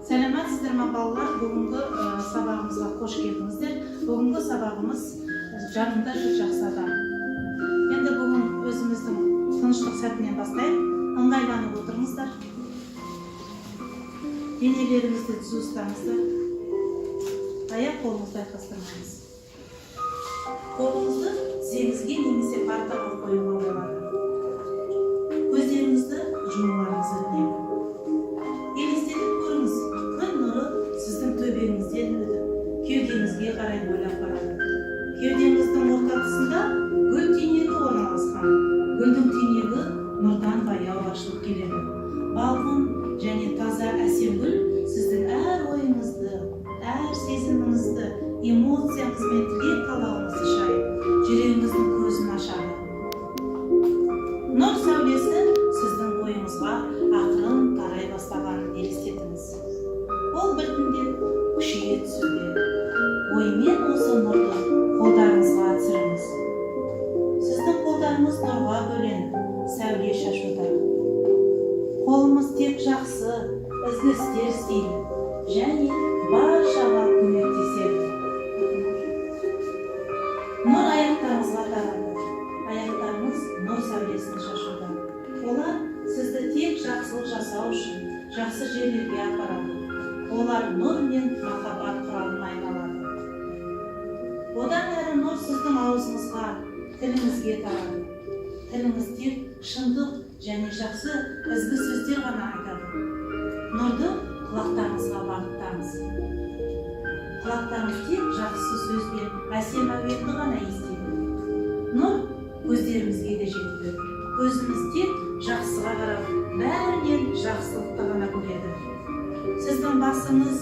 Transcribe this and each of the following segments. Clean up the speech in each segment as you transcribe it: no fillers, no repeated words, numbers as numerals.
Сәлеметсіздер ме балалар? Бүгінгі сабағымызға қош келдіңіздер. Бүгінгі сабағымыз жанында жүр жақсы адам. Енді бүгін өзіміздің тыныштық сәтінен бастайық. Ыңғайланып отырыңыздар. Денелеріңізді түзу ұстаңыздар. Аяқ қолыңызды айқастырмаңыз. Қолыңызды тізеңізге немесе партаға қоюға болады. Көздеріңізді жұмуларыңыз өтінемін. Елестетіп көріңіз, күн нұры сіздің төбеңізден өтіп, кеудеңізге қарай бойлап барады. Кеудеңіздің орта тұсында гүл түйнегі орналасқан. Гүлдің түйнегі нұрдан баяу ашылып келеді. Балғын және таза әсем гүл сіздің әр ойыңызды, әр сезіміңізді, эмоцияңыз бен тілек талауыңызды шайып, жүрегіңіздің көзін ашады. Нұр сәулесі сіздің бойыңызға ақырын тарай бастағанын елестетіңіз. Ол біртіндеп күшейе түсуде. Оймен осы нұрды қолдарыңызға түсіріңіз. Сіздің қолдарыңыз нұрға бөленіп, сәуле шашуда. Қолымыз тек жақсы, ізгі істер істейді және баршаға көмектеседі. Нұр аяқтарыңызға тарады. Аяқтарыңыз нұр сәулесін шашуда. Олар сізді тек жақсылық жасау үшін жақсы жерлерге апарады. Олар нұр мен махаббат құралына айналады. Одан әрі нұр сіздің аузыңызға, тіліңізге тарады. Тіліңіз тек шындық және жақсы ізгі сөздер ғана айтады. Нұрды құлақтарыңызға бағыттаңыз. Құлақтарыңыз тек жақсы сөзбен әсем әуенді ғана естиді. Нұр көздерімізге де жетті. Көзіміз тек жақсыға қарап, бәрінен жақсылықты ғана көреді. Сіздің басыңыз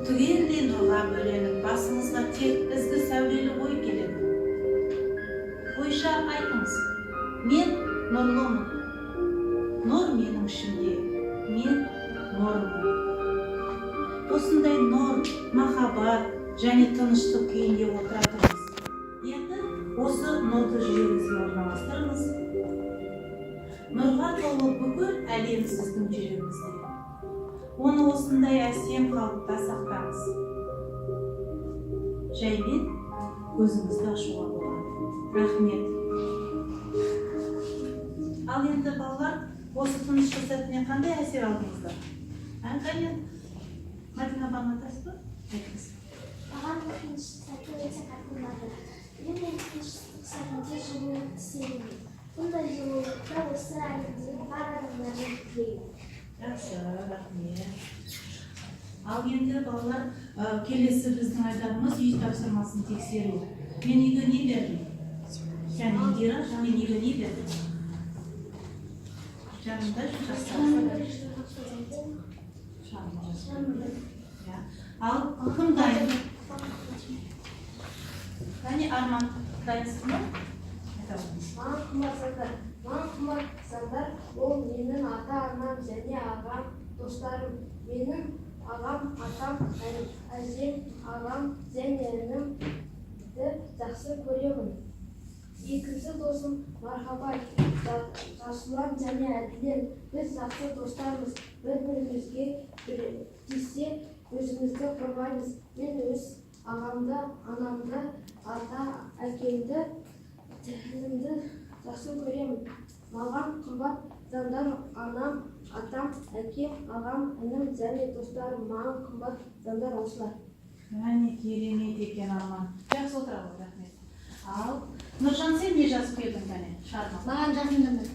түгелдей нұрға бөленіп, басыңызға тек ізгі сәулелі ой келеді. Ойша айтыңыз, мен нұрлымын. Нұр менің ішімде, мен нұрмын. Осындай нұр, махаббат және тыныштық күйінде отыратыңыз. Енді осы нұрды жүрегіңізге орналастырыңыз. Нұрға толы бүкіл әлем сіздің жүрегіңізде. Оны осындай әсем қалыпта сақтаңыз. Жаймен көзіңізді ашуға болады. Рахмет. Ал енді балалар, осы тыныштық сәтінен қандай әсер алдыңыздар? Қане, Мәдина апаң айтасыз ба? Айтыңыз. Маған тыныштық сәті өте қатты ұнады. Мен тыныштық сәтінде жылулықты сезінемін. Бұндай жылулықты осы әлемдегі бар адамдарға тілеймін. Жақсы, рахмет. Ал енді балалар, келесі біздің айтарымыз үй тапсырмасын тексеру. Мен үйге не бердім? Және Индира, мен үйге не бердім? Жанымда шамды. Ал кім дайын? Және Арман дайынсыз ба? Маған қымбат заңдар, ол менің ата-анам және ағам, достарым. Менің ағам, атам, әжем, ағам және інімді жақсы көремін. Екінші досым Мархабат, Жасұлан және Әділен. Біз жақсы достармыз. Бір-бірімізге тисе өзімізді құрмаймыз. Мен өз ағамды, анамды, ата-әкемді, тілімді жақсы көремін. Маған қымбат заңдар анам, атам, әкем, ағам, інім және достарым. Маған қымбат заңдар осылар. Мәне керемет екен Арман. Жақсы отыра ғой, рахмет. Ал Нұржан, сен не жазып келдің кәне? Шарма. Маған жақын жандар.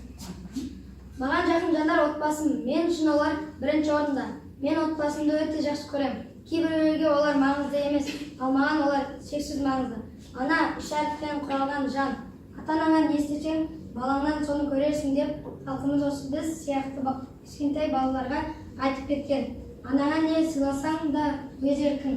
Маған жақын жандар отбасым. Мен үшін олар бірінші орында. Мен отбасымды өте жақсы көремін. Кейбіреулерге олар маңызды емес, ал маған олар шексіз маңызды. Ана үш әріптен құралған жан. Ата-анаңа не істесең, балаңнан соны көрерсің деп халқымыз осы біз сияқты кішкентай балаларға айтып кеткен. Анаға не сыйласаң да өз еркің.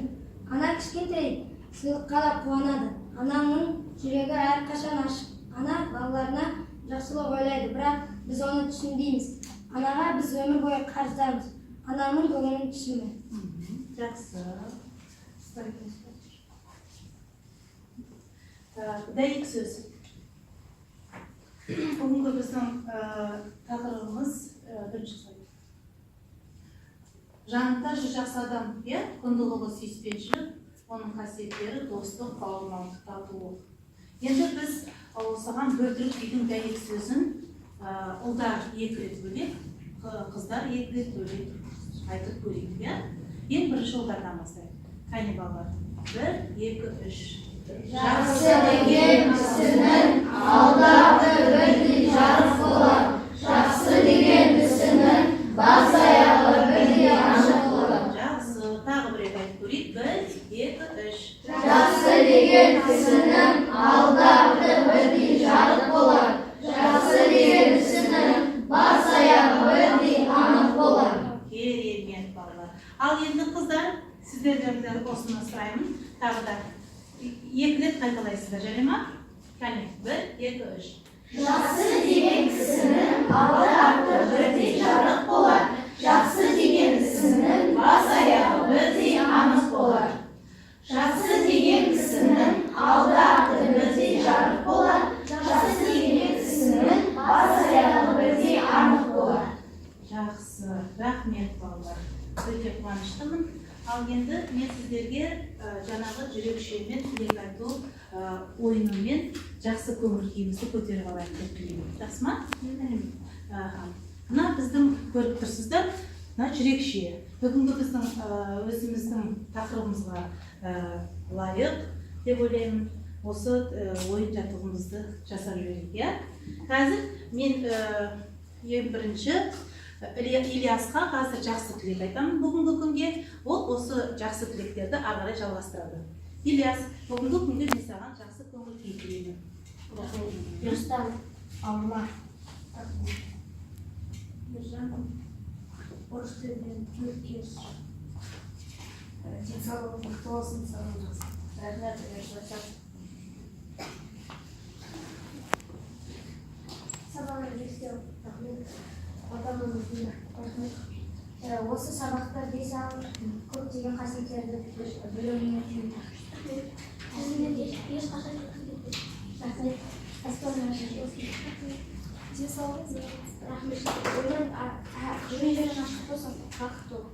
Ана кішкентай сыйлыққа да қуанады. Ананың жүрегі әрқашан ашық. Ана балаларына жақсылық ойлайды, бірақ біз оны түсінбейміз. Анаға біз өмір бойы қарыздамыз. Ананың көңілін түсіну. Жақсы. Дәйек сөз. Бүгінгі біздің тақырыбымыз бірінші слайд. Жанында жүз жақсы адам, иә, құндылығы сүйіспеншілік, оның қасиеттері достық, бауырмалдық, татулық. Енді біз осыған бөлтірік бидің дәйек сөзін ұлдар 2 рет бөлек, қыздар 2 рет бөлек айтып көрейік, иә? Ең бірінші ұлдардан бастайық. Қане балалар? 1, 2, 3. Жақсы деген кісінің алдағы бірдей жарық болар. Жақсы деген кісінің бас аяғы бірдей ашық болар. Жақсы, тағы бір рет айтып көрейік. 1, 2, 3. Жақсы деген кісінің алдағы бірдей жарық болар. Жақсы деген кісінің бас аяғы бірдей анық болар. Керемет балалар. Ал енді қыздар, сіздерден де осыны сұраймын. Тағы да 2 рет қайталайсыздар, жарай ма? Кәне, 1, 2, 3. Жақсы деген кісінің алды-арты бірдей жарық болар. Жақсы деген кісінің бас аяғы бірдей анық болар. Жақсы деген кісінің алды-арты бірдей жарық болар. Жақсы деген кісінің бас аяғы бірдей анық болар. Жақсы, рахмет балалар. Өте қуаныштымын. Ал енді мен сіздерге жаңағы жүрекшемен тілек айту ойынымен жақсы көңіл күйімізді көтеріп алайық деп тілеймін. Жақсы ма? Мына біздің көріп тұрсыздар, мына жүрекше. Бүгінгі біздің өзіміздің тақырыбымызға лайық деп ойлаймын. Осы ойын жаттығуымызды жасап жіберейік, иә? Қазір мен ең бірінші Ильясқа қазір жақсы тілек айтамын бүгінгі күнге. Ол осы жақсы тілектерді ары қарай жалғастырады. Ильяс, бүгінгі күнге мен саған жақсы көңіл күй тілеймін. Рустам, Алма. Ержан. Орыс тілінен Түркес. Денсаулығың мықты болсын, саған жақсы. Рахмет, Ержан. Сабағын естеу. Рахмет. Осы сабақта бес алып көптеген қасиеттерді білуіне үшін ешқашан рахмет. Денсаулығыңыз рахмет. Өмірің жүрегің ашық болсын, бақытты бол.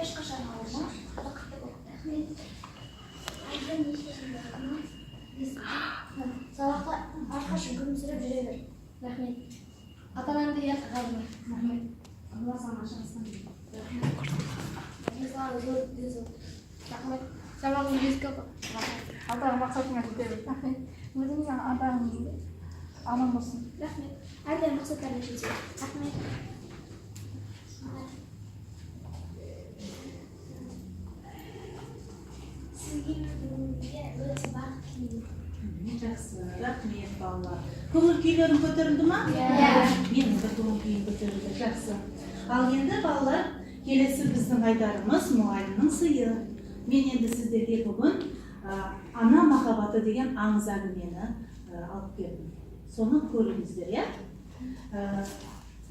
Ешқашан ауырма, бақытты бол. Рахмет. Сабақта әрқашан күлімсіреп жүре бер. Рахмет. ата-анаңды ұят қалдырма. Рахмет. Алла саған шансың. Рахмет. Рахмет. Сабағын еске алып, атаң мақсатыңа жете бер. Рахмет. Өзіңнің атағың аман болсын. Рахмет. Әрдайым мақсаттарына жете. Рахмет. Сізге өте бақыт тілеймін. Жақсы, рахмет балалар. Көңіл күйлерің көтерілді ма? Иә. Менің де көңіл күйім көтерілді, жақсы. Ал енді балалар, келесі біздің айтарымыз мұғалімнің сыйы. Мен енді сіздерге бүгін ана махаббаты деген аңыз әңгімені алып келдім. Соны көріңіздер, иә?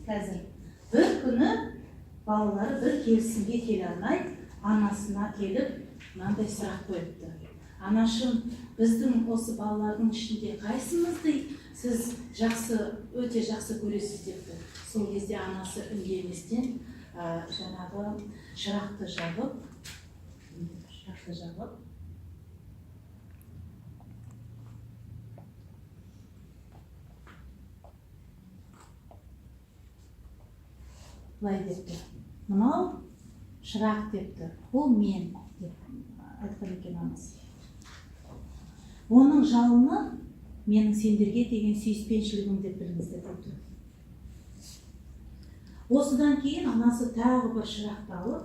Қазір бір күні балалар бір келісімге келе алмай, анасына келіп, мынандай сұрақ қойыпты. Анашым, біздің осы балалардың ішінде қайсымызды сіз өте жақсы көресіз депті. Сол кезде анасы үндеместен жаңағы шырақты жағып, былай депті. Мынау шырақ депті, бұл мен деп айтқан екен анасы. Оның жалыны менің сендерге деген сүйіспеншілігім деп біліңіздер депті. Осыдан кейін анасы тағы бір шырақты алып,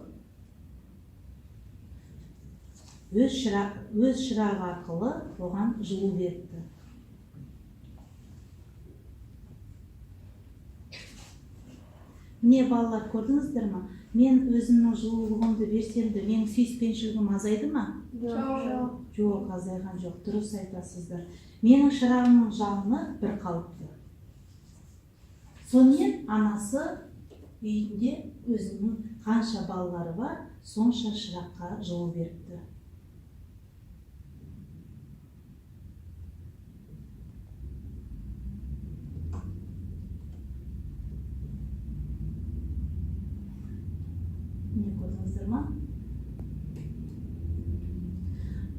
өз шырағы арқылы оған жылу берді. Міне балалар, көрдіңіздер ма? Мен өзімнің жылулығымды берсем де, менің сүйіспеншілігім азайды ма? Жоқ, азайған жоқ, дұрыс айтасыздар. Менің шырағымның жалыны бір қалыпты. Сонымен анасы үйінде өзінің қанша балалары бар, сонша шыраққа жылу беріпті.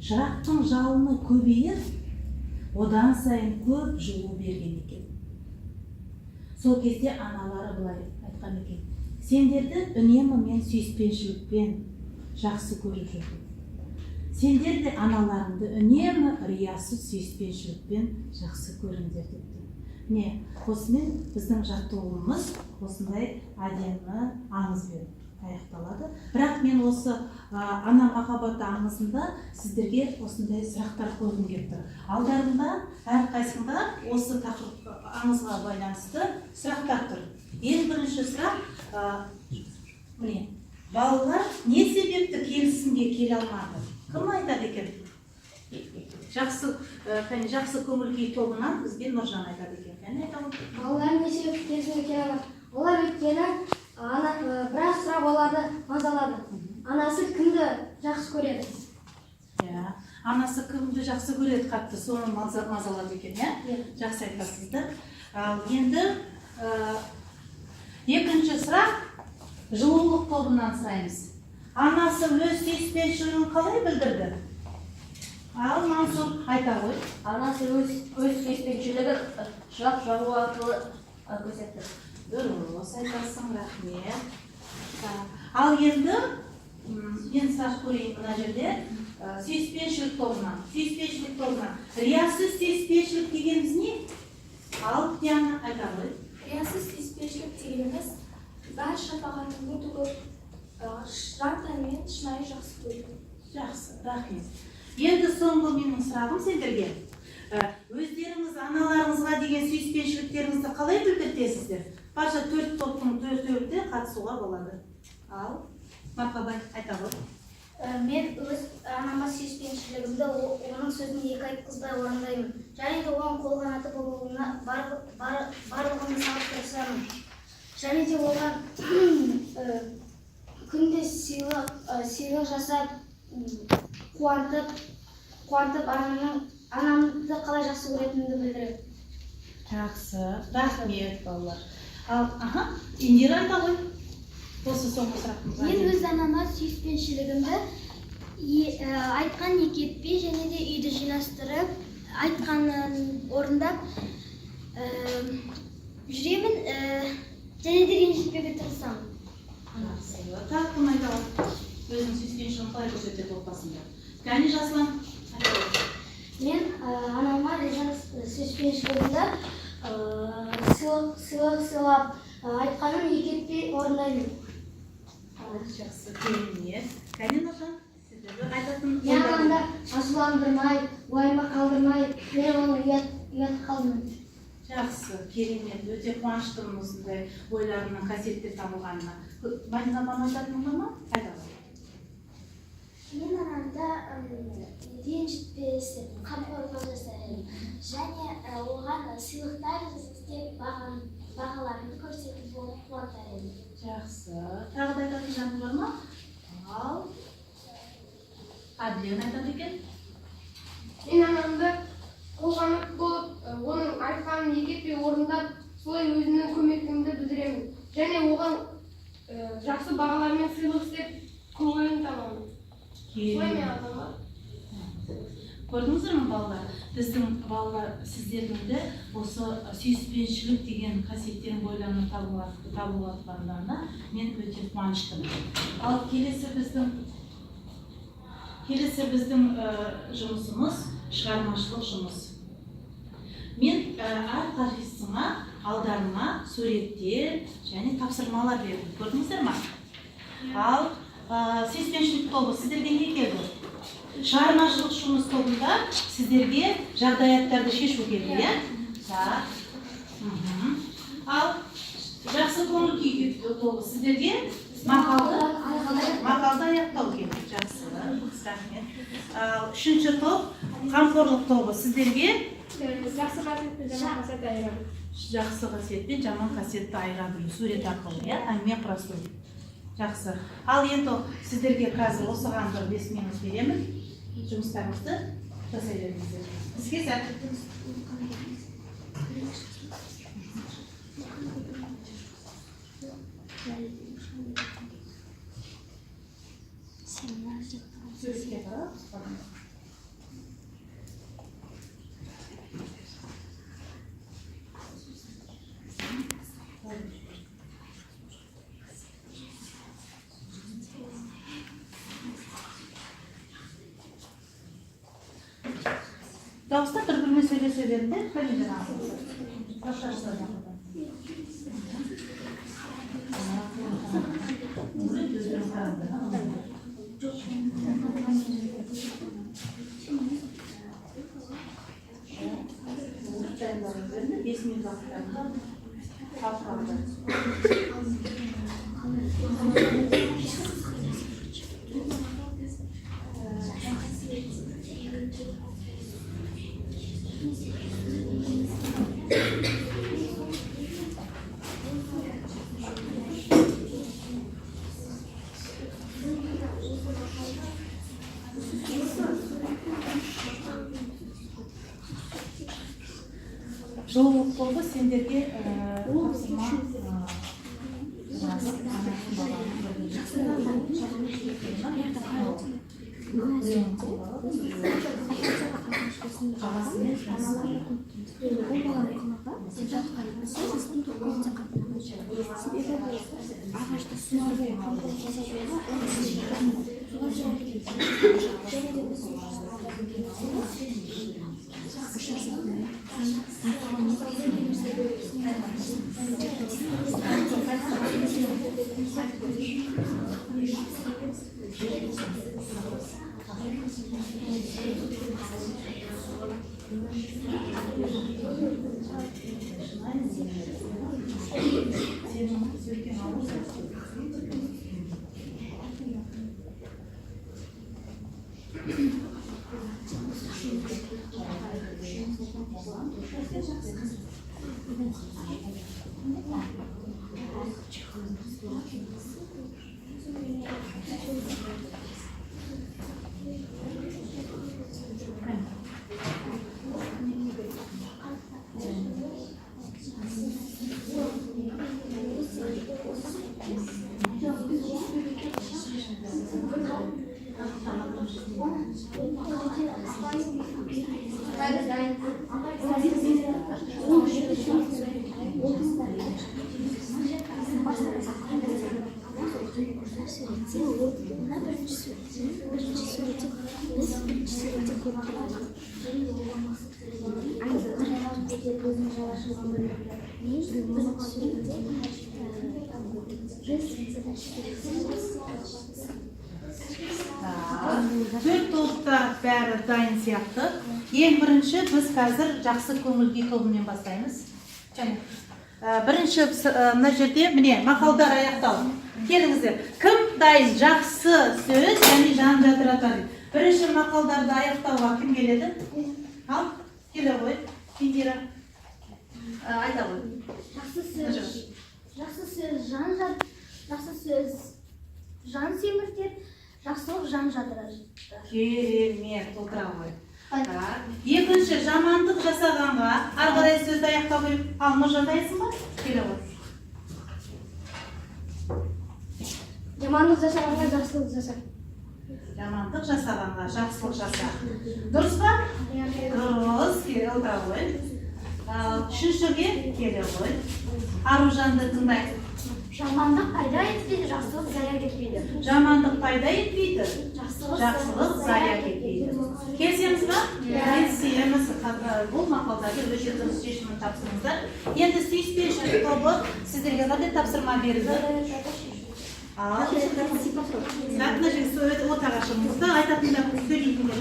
шырақтың жалыны көбейіп, одан сайын көп жылу берген екен. Сол кезде аналары былай айтқан екен: сендерді үнемі мен сүйіспеншілікпен жақсы көріп жүрдім. Сендер де аналарыңды үнемі риясыз сүйіспеншілікпен жақсы көріңдер депті. Міне, осымен біздің жаттығуымыз осындай әдемі аңызбен аяқталады. Бірақ мен осы ана махаббаты аңызында сіздерге осындай сұрақтар қойғым келіп тұр. Алдарында әрқайсында осы тақырып аңызға байланысты сұрақтар тұр. Ең бірінші сұрақ, міне, балалар не себепті келісімге келе алмады? Кім айтады екен? Жақсы көңіл-күй тобынан бізге Нұржан айтады екен. Балалар не себепті келісімге келе алмады? Олар өйткені біраз сұрақ оларды мазалады. Анасы кімді жақсы көреді? Анасы кімді жақсы көреді қатты, соны мазалады екен, жақсы айтасыздар. Енді екінші сұрақ жылулық тобынан сұраймыз. Анасы өз сүйіспеншілігін қалай білдірді? Ал Мансұр айта ғой. Анасы өз сүйіспеншілігін жылап жағу арқылы көрсетті. Дұрыс айтасың, рахмет. Ал енді мен сұрақ көрейін мына жерде сүйіспеншілік тобынан. Риясыз сүйіспеншілік дегеніміз не? Ал Диана айта ғой. Риясыз сүйіспеншілік дегеніміз бар шапағатының түгіп жан тәнімен шынайы жақсы көрді. Жақсы, рахмет. Енді соңғы менің сұрағым сендерге. Өздеріңіз аналарыңызға деген сүйіспеншіліктеріңізді қалай білдіртесіздер? Барша 4 топтың 4-те қатысуға болады. Ал Махаббат айта ғой. Мен өз анама сүйіспеншілігімді оның сөзін екі айтқызбай орындаймын. Және де оған қол қанаты болуына барлығын салып тырысамын. Және де оған күнде сыйлық жасап, қуантып анамды қалай жақсы көретінімді білдіреді. Жақсы, рахмет балалар. Ал, Индира айта ғой. Осы соңғы сұрақтың. Мен өз анама сүйіспеншілігімді айтқан екі етпей және де үйді жинастырып, айтқанын орындап жүремін және де ренжітпеуге тырысамын. Тағы кім айта ғой? Өзінің сүйіспеншілігін қалай көрсетеді отбасында? Кәне Жаслан айта ғой. Мен анама сүйіспеншілігімді сыйлап, айтқанын екі етпей орындаймын. Жақсы, керемет. Кәне Нұржан, сіздерді айтатын. Мен анамды ашуландырмай, уайымға қалдырмай, мен оны ұят қалдым. Жақсы, керемет. Өте қуаныштымын осындай ойларының қасиеттер табылғанына. Мадина апаны айтатының ма? Айта ғой. Мен анамды ренжітпесін, қамқорлық жасаймын және оған сыйлықтар іздеп бағаларын көрсетіп қуантамын. Жақсы. Тағы да айтатын жаның бар ма? Ал Адлен айтады екен. Мен анамды қолғанат болып, оның айтқанын екі етпей орындап, солай өзінің көмегімді білдіремін. Және оған жақсы бағалармен сыйлық істеп, көңілін табамын. Солай мен анама. Көрдіңіздер ме балалар? Біздің балалар сіздердің осы сүйіспеншілік деген қасиеттерін бойларына табылғандарына мен өте қуаныштымын. Ал келесі біздің жұмысымыз шығармашылық жұмыс. Мен әрқайсысына алдарына суреттер және тапсырмалар бердім. Көрдіңіздер ме? Ал сүйіспеншілік тобы сіздерге не келді? Шығармашылық жұмыс тобында сіздерге жағдаяттарды шешу керек, иә? Ал жақсы көңіл-күй тобы сіздерге мақалды аяқтау керек. Жақсы, рахмет. Үшінші топ қамқорлық тобы сіздерге Жақсы қасиет пен жаман қасиетті айыра білу, сурет арқылы, иә? Әңгіме құрастыру. Жақсы. Ал енді сіздерге қазір осыған бір 5 минут беремін. Жұмыстарыңызды жасай беріңіздер. Сізге сәт. Сөзге қарап, дауыстап бір-бірімен сөйлесе беріңдер, кәне баштарса жыл болды сендерге тапсырма Төрт топта бәрі дайын сияқты. Ең бірінші біз қазір жақсы көңіл-күй тобымен бастаймыз. Бірінші мына жерде міне мақалдар аяқталды. Келіңіздер. Кім дайын? Жақсы сөз және жан жадыратады. Бірінші мақалдарды аяқтауға кім келеді? Ал, келе ғой. Индира. Айта ғой. Жақсы сөз жан семіртер, жақсылық жан жадыратады. Керемет, отыра ғой. Екінші, жамандық жасағанға ары қарай сөзді аяқтау керек. Ал жадайсың ба? Келе ғой. Жамандық жасағанға жақсылық жаса. Жамандық жасағанға жақсылық жаса. Дұрыс па? Дұрыс, келе отыра ғой. Үшіншіге келе ғой. Аружанды тыңдайық. Жамандық пайда етпейді, жақсылық зая кетпейді. Жамандық пайда етпейді, жақсылық зая кетпейді. Келсеңіз ба? Келсеміз. Бұл мақалдарды өте дұрыс шешімін тапсырыңыздар. Енді сүйіспеншілік тобы сіздерге қандай тапсырма берді? Мына жерге отаға шығыңыздар, айтатындар сөйлейтіндер.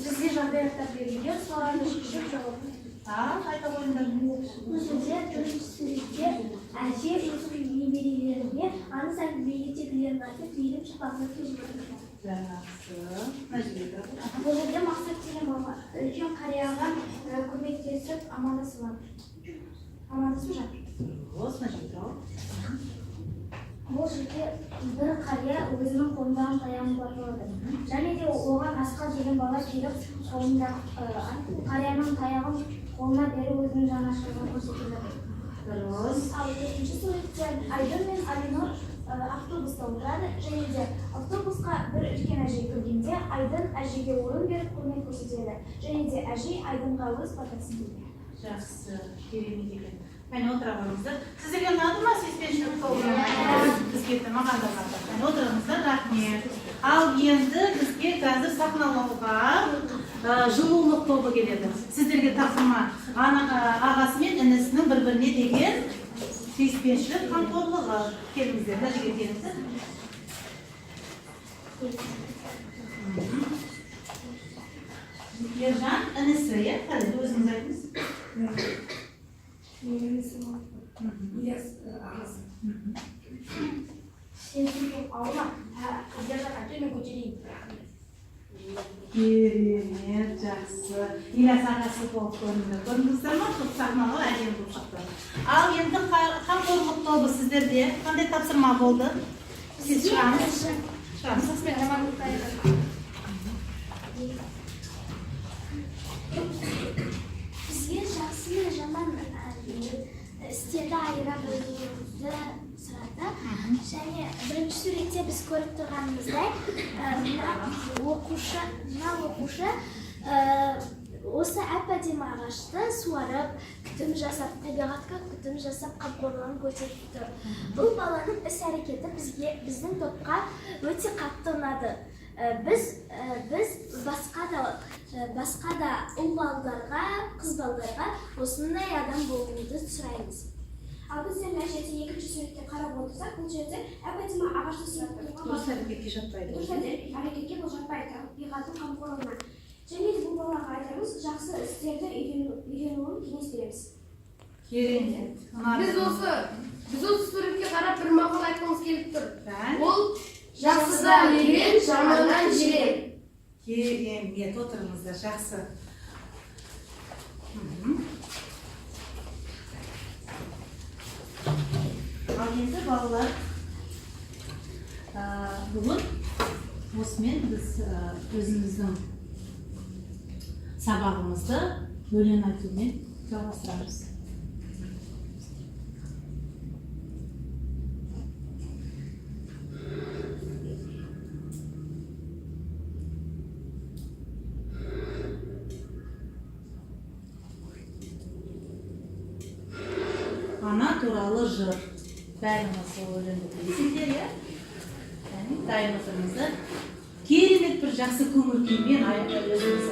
Сізге жағдаяттар берілген, соларды шешіп жауап. Айта қойыңдар. Сөзде біріншісінде әже өзінің немерелеріне аңыз әңгімелерін айтып, мейлі шапағына көзбірді. Бұл жерде мақсат деген үлкен қарияға көмектесіп амандасып жатыр. Бұл жерде бір қария өзінің қолындағы таяғын батырады. Және де оған асқа деген бала келіп, қарияның таяғын қолына беріп өзінің жанашырлығын көрсетеді. Дұрыс. Ал екінші суретте Айдын мен Алинор автобуста отырады. Және де автобусқа бір үлкен әже кіргенде Айдын әжеге орын беріп көмек көрсетеді. Және де әже Айдынға өз батасын береді. Жақсы, керемет екен. Қане отыра қалыңыздар. Сіздерге ұнады ма сүйіспеншілік тобы? Бізге де маған да ұнады. Қане отырыңыздар, рахмет. Ал енді бізге қазір сахналауға жылулық тобы келеді. Сіздерге тапсырма ағасы мен інісінің бір-біріне деген сүйіспеншілік қамқорлығы. Келіңіздер, мына жерге келіңіздер. Ержан, інісі, иә? Қалай, өзіңіз айтыңыз. Менің ісімім Ильяс ағасы. Сен келген ауылға Ержан әке мен көтерейін. Керемет, жақсы. Ильяс ағасы болып көрінді. Көрдіңіздер ма? Көп сахналар әдемі болып шықты. Ал енді қамқорлық тобы сіздерде қандай тапсырма болды? Сіз шығамыз. Мен амандыққа айырылдым. Бізге жақсы мен жаман істерді айыра білуді сұрады. Және бірінші суретте біз көріп тұрғанымыздай, мына оқушы осы әп-әдемі ағашты суарып, күтім жасап, табиғатқа күтім жасап, қамқорлығын көрсетіп тұр. Бұл баланың іс-әрекеті біздің топқа өте қатты ұнады. Біз басқа да ұл балдарға, қыз балдарға осындай адам болуды сұраймыз. Ал біздер мына жерде екінші суретке қарап отырсақ, бұл жерде әп-әдемі ағашты суретке қойған. Дұрыс әрекетке жатпайды. Дұрыс әрекетке бұл жатпайды, табиғаттың қамқорлығына. Және бұл балаға айтамыз, жақсы істерді үйренуін кеңес береміз. Керемет. Біз осы суретке қарап бір мақал айтқымыз келіп тұр. Ол Жақсыдан үйрен, жаманнан жирен. Керемет, отырыңыздар, жақсы. Ал енді балалар, бүгін осымен біз өзіміздің сабағымызды өлең айтумен жалғастырамыз. Ана туралы жыр. Бәріңіз сол өлеңді білесіздер, иә? Дайын отырыңыздар. Керемет бір жақсы көңіл күймен өзіңіз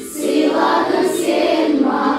Сыйладың сен маған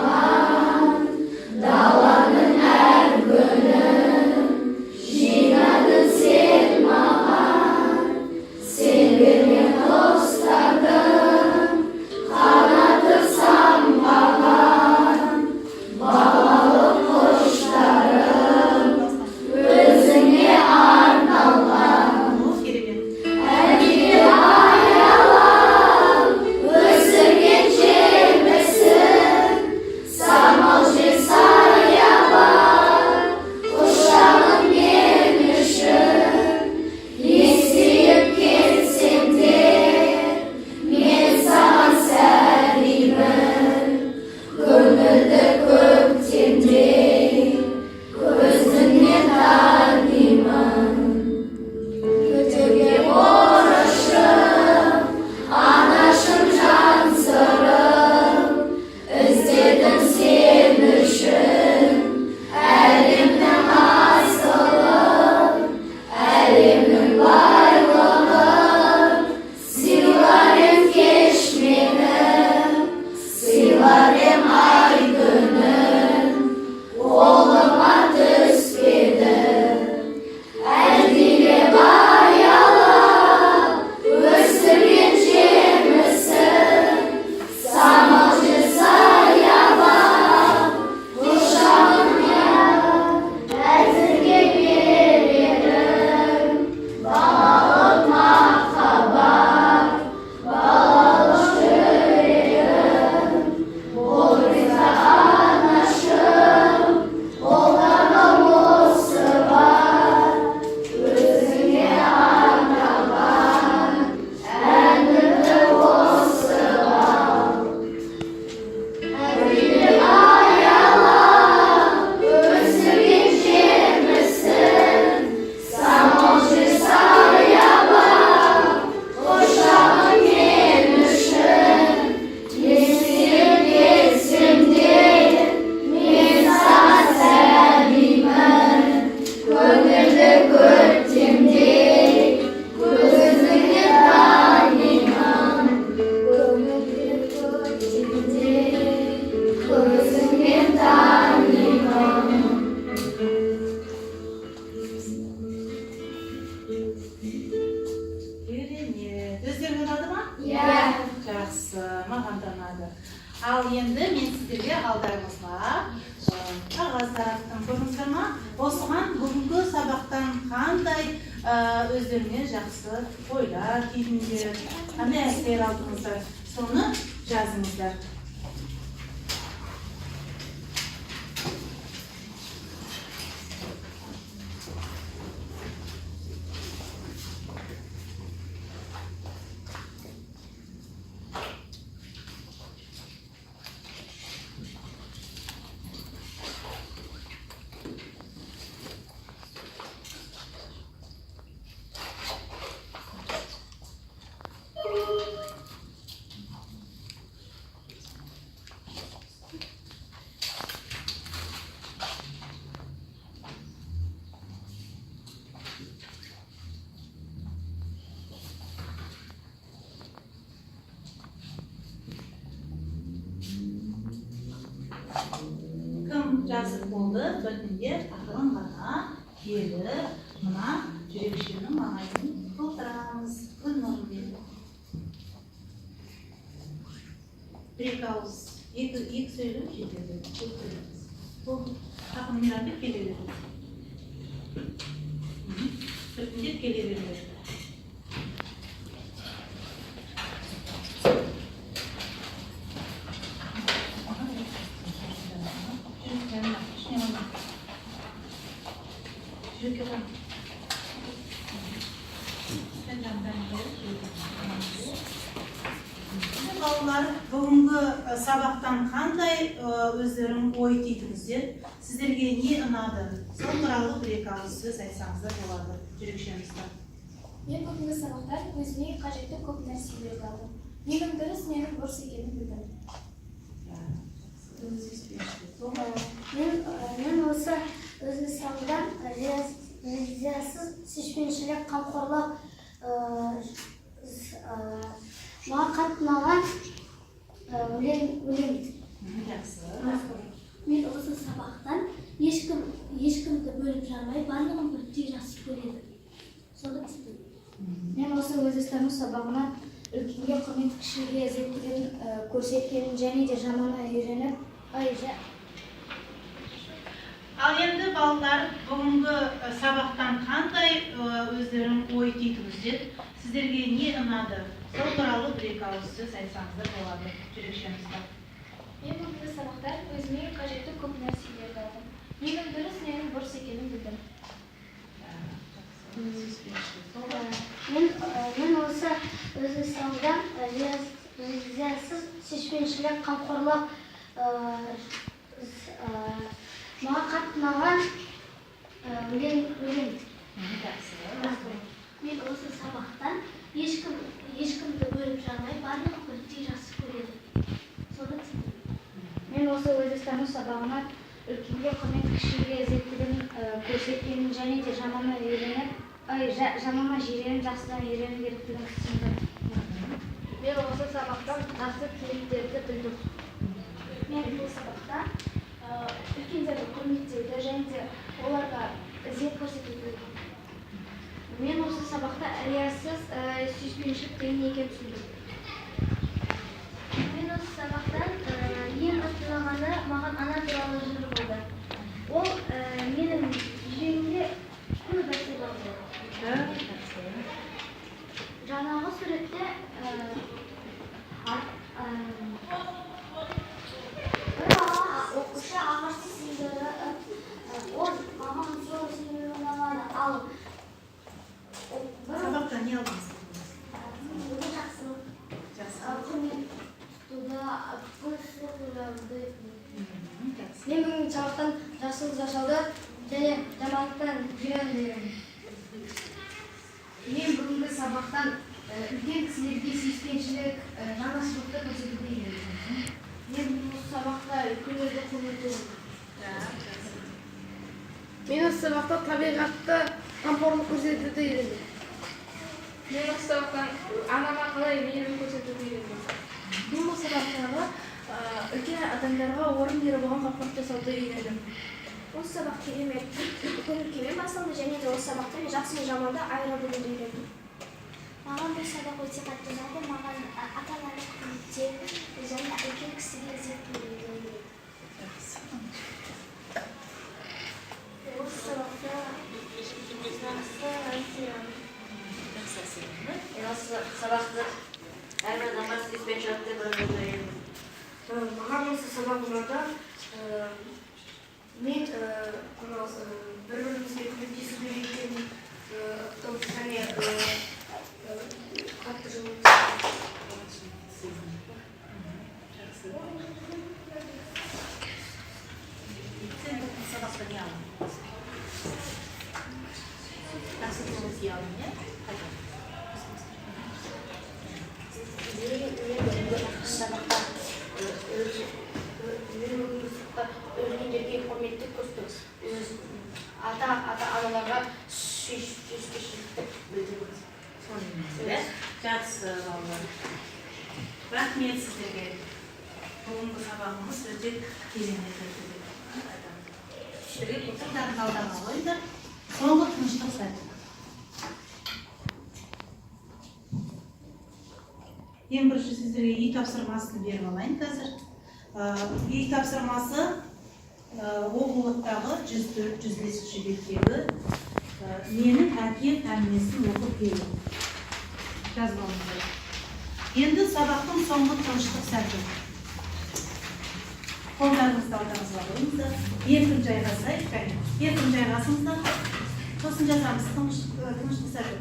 көрдіңіздер ма? Осыған бүгінгі сабақтан қандай өздеріңе жақсы ойлар түйдіңдер, қандай әсер алдыңыздар, соны жазыңыздар. Кім жазып болды, біртіндеп ақырын ғана келіп, мына жүрекшенің маңайын толтырамыз. Гүлнұрмен. Бір-екі ауыз, екі сөйлем жетеді. Бұл ақын Мейрамбек келе береді. Біртіндеп келе береді. Балалар, бүгінгі сабақтан қандай өздерің ой түйдіңіздер? Сіздерге не ұнады? Сол туралы бір-екі ауыз сөз айтсаңыздар болады, жүрекшемізді. Мен бүгінгі сабақтан өзіме қажетті көп нәрселерді алдым. Ненің дұрыс, ненің бұрыс екенін білдім. Мен осы өзі сабақтан ризасыз сүйіспеншілік, қамқорлық, маған қатты ұнаған өлең. Мен осы сабақтан ешкімді бөліп жармай, барлығын бірдей жақсы көреді. Соны түсіндім. Мен осы өзі сабағынан үлкенге құрмет, кішіге ізеттігін көрсеткенін және де жаманға үйреніп, Ал енді балалар, бүгінгі сабақтан қандай өздерің ой түйдіңіздер? Сіздерге не ұнады? Сол туралы бір-екі ауыз сөз айтсаңыздар болады, жүрекшемізді. Мен бүгінгі сабақтан өзіме қажетті көп нәрселерді алдым. Ненің дұрыс, ненің бұрыс екенін білдім. Мен осы өзі сабақтан ризасыз сүйіспеншілік, қамқорлық, маған қатты ұнаған өлең. Мен осы сабақтан ешкімді бөліп жармай, барлығын бірдей жақсы көреді. Соны түсіндім. Мен осы өзі сабағынан үлкенге құрмет, кішіге ізеттігін көрсеткенін және де жаманға жиреніп, жақсыдан үйрену керектігін түсіндім. Мен осы сабақтан жақсы тілектерді білдім. Мен бұл сабақта үлкендерді құрметтеуді және де оларға ізет көрсетуді білдім. Мен осы сабақта риясыз сүйіспеншілік деген не екенін түсіндім. Мен осы сабақтан ең қатты ұнағаны маған ана туралы жыр болды. Ол менің жүрегімде көп әсер болды. Жаңағы суретте оқушы ағашы сындыры, ол маған сол сендері ұнағаны, ал Сабақта не алдыңыз? өте жақсы құрмет туды, көрсетуді. Мен бүгінгі сабақтан жақсылық жасауды және жамандықтан жиренуді. Мен бүгінгі сабақтан үлкен кісілерге сүйіспеншілік, жанашырлықты көрсетуді үйрендім. Мен бұл сабақта үлкендерді құрметтедім. Мен осы сабақта табиғатты қамқорлық көрсетуді үйрендім. Мен осы сабақтан анама қалай мейірім көрсетуді үйрендім. Мен бұл сабақтағы үлкен адамдарға орын беріп оған қамқорлық жасауды үйрендім. Осы сабақ керемет көңіл-күймен басталды және де осы сабақта мен жақсы мен жаманды айыра білуді үйрендім. Маған бұл сабақ өте қатты ұнады. Маған ата-ананы құрметтеу және үлкен кісіге ізет беруді үйрендім. Басқа не аламын? Жақсы көңіл күй алдым, иә? Қайда? Өзінің жерге құрметті көрсету, ата-аналарға сүйіспеншілікті білдіру. Жақсы балалар. Рахмет сіздерге. Бүгінгі сабағымыз өте керемет өтті деп айтамын. Сіздерге көптің алдама қойыңдар. Соңғы тыныштық сәті. Ең бірінші сіздерге үй тапсырмасын беріп алайын қазір. Үй тапсырмасы оқулықтағы 104-105 беттегі менің әкем әңгімесін оқып беру. Жазып алыңыздар. Енді сабақтың соңғы тыныштық сәті. Қолдарыңызды алдыңызға қойыңыздар. Еркін жайғасайық. Еркін жайғасыңыздар. Сосын жазамыз тыныштық сәті.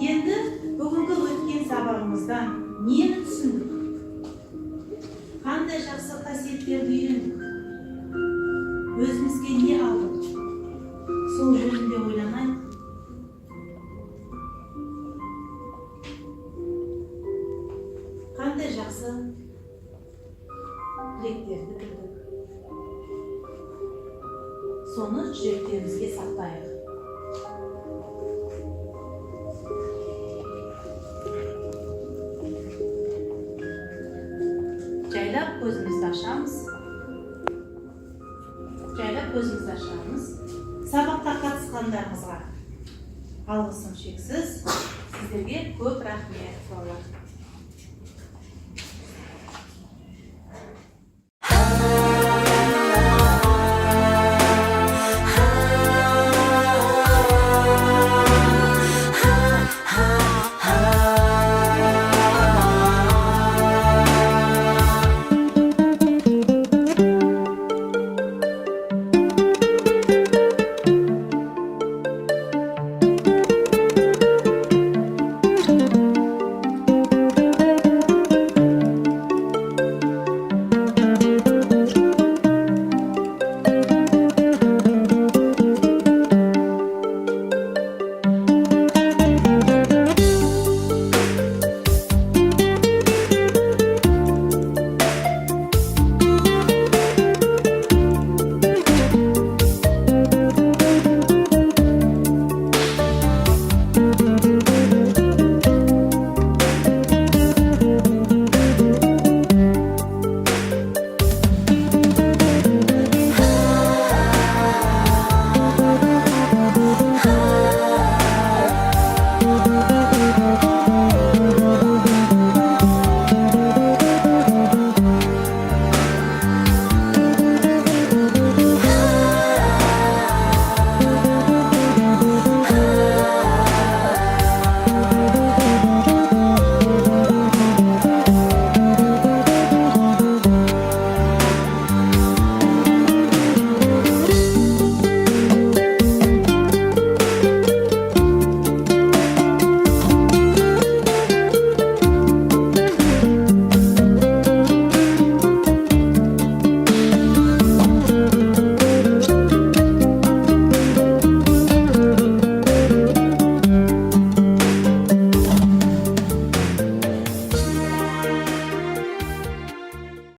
Енді бүгінгі өткен сабағымыздан нені түсіндік? Қандай жақсы қасиеттерді үйрендік? Өзімізге не алдық? Сол жөнінде ойланайық. Қандай жақсы тілектерді білдік? Соны жүректерімізге сақтайық. Жайлап көзімізді ашамыз. Сабаққа қатысқандарыңызға алғысым шексіз. Сіздерге көп рахмет.